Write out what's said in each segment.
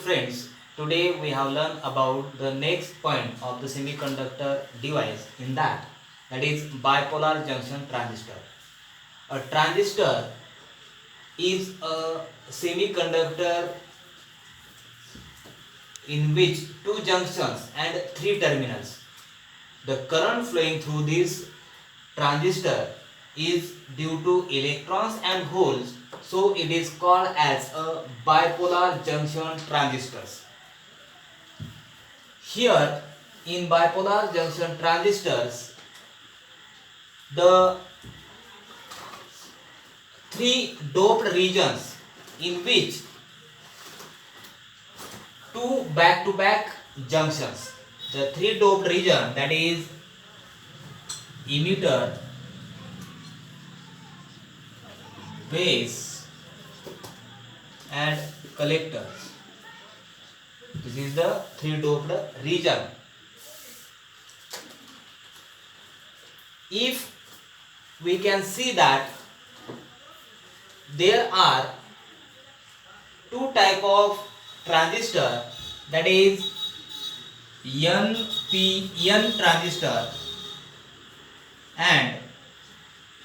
friends, today we have learned about the next point of the semiconductor device that is bipolar junction transistor. A transistor is a semiconductor in which two junctions and three terminals. The current flowing through this transistor is due to electrons and holes, so it is called as a bipolar junction transistors. Here in bipolar junction transistors, the three doped regions in which two back-to-back junctions, the three doped region, that is emitter, base and collectors. This is the three doped region. If we can see that there are two type of transistor, that is NPN transistor and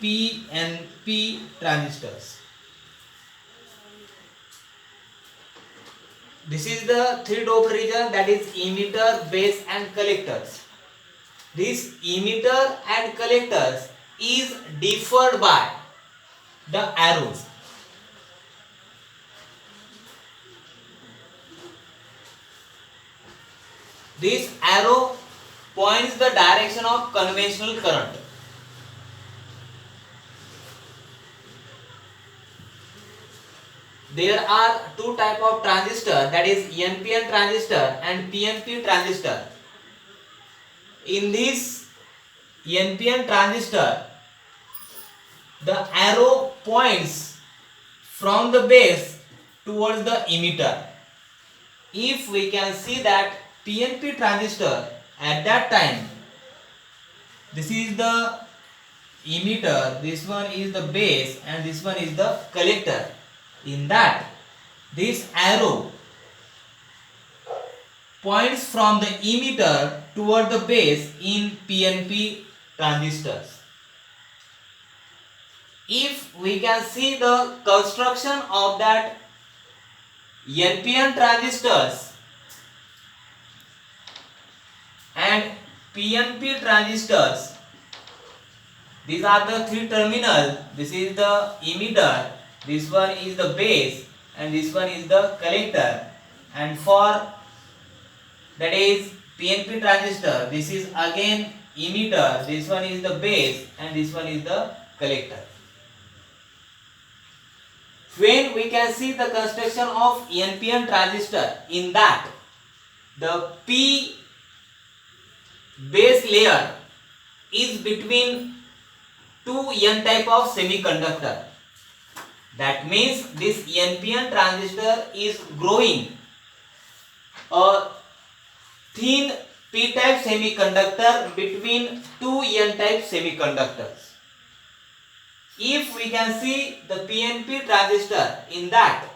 PNP transistors. This is the three doped region, that is emitter, base and collectors. This emitter and collectors is differed by the arrows. This arrow points the direction of conventional current. There are two type of transistor, that is NPN transistor and PNP transistor. In this NPN transistor, the arrow points from the base towards the emitter. If we can see that PNP transistor, at that time, this is the emitter, this one is the base and this one is the collector. In that, this arrow points from the emitter toward the base in PNP transistors. If we can see the construction of that NPN transistors and PNP transistors, these are the three terminals. This is the emitter, this one is the base and this one is the collector. And for that is PNP transistor, this is again emitter, this one is the base and this one is the collector. When we can see the construction of NPN transistor, in that the P base layer is between two N type of semiconductor. That means this NPN transistor is growing a thin P type semiconductor between two N type semiconductors. If we can see the PNP transistor, in that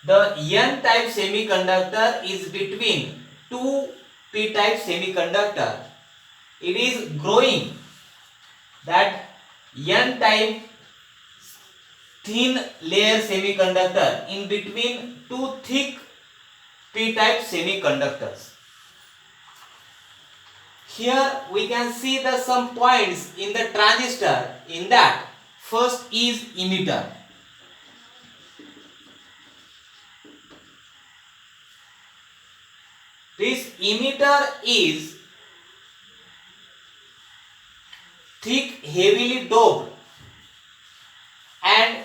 the N type semiconductor is between two P type semiconductor. It is growing that N type thin layer semiconductor in between two thick P type semiconductors. Here we can see the some points in the transistor. In that, first is emitter. This emitter is thick, heavily doped, and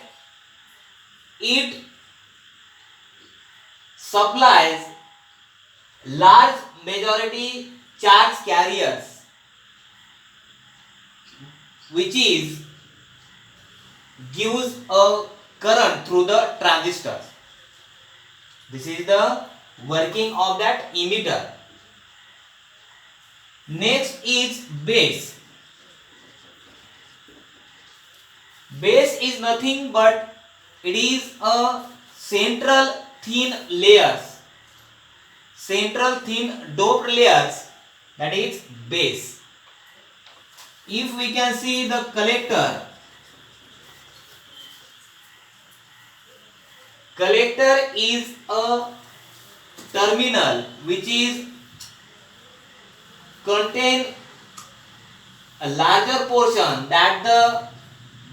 it supplies large majority charge carriers, which is gives a current through the transistors. This is the working of that emitter. Next is base. Base is nothing but it is a central thin layers, central thin doped layers, that is base. If we can see the collector is a terminal which is contain a larger portion than the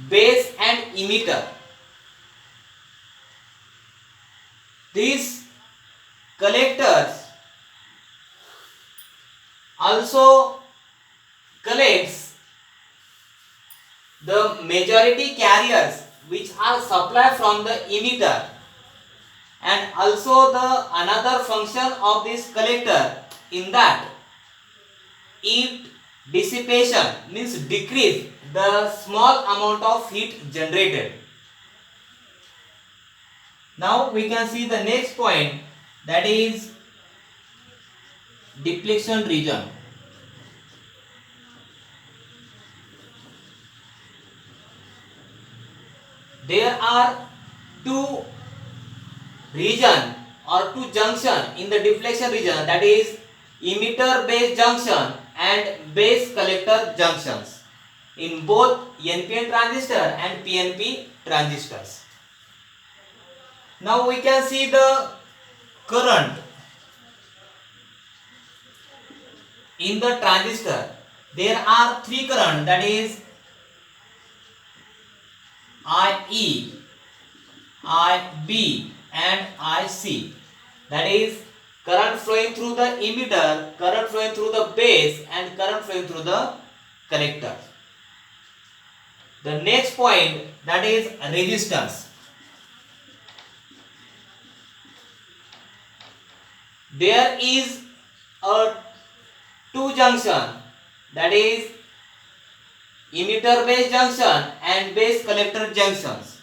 base and emitter. These collectors also collects the majority carriers which are supplied from the emitter, and also the another function of this collector in that it dissipation means decrease the small amount of heat generated. Now we can see the next point, that is depletion region. There are two region or two junction in the deflection region, that is emitter base junction and base collector junctions in both NPN transistor and PNP transistors. Now we can see the current in the transistor. There are three current, that is IE, IB and IC, that is current flowing through the emitter, current flowing through the base and current flowing through the collector. The next point, that is resistance. There is a two junction, that is emitter base junction and base collector junctions.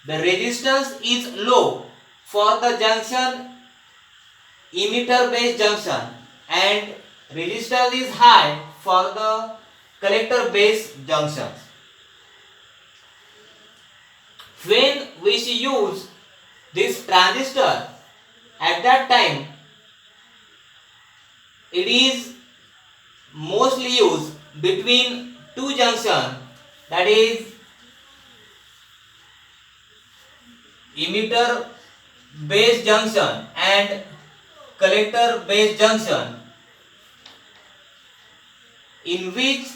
The resistance is low for the junction emitter base junction and resistance is high for the collector base junctions. When we use this transistor, at that time it is mostly used between two junction, that is emitter base junction and collector base junction, in which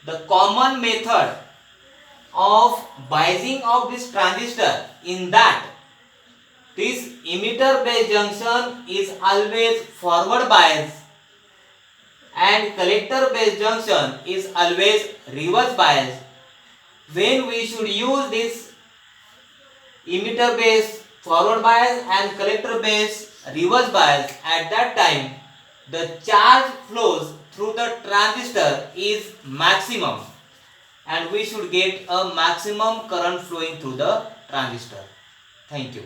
the common method of biasing of this transistor, in that this emitter base junction is always forward bias and collector base junction is always reverse bias. When we should use this emitter base forward bias and collector base reverse bias, at that time the charge flows through the transistor is maximum and we should get a maximum current flowing through the transistor. Thank you.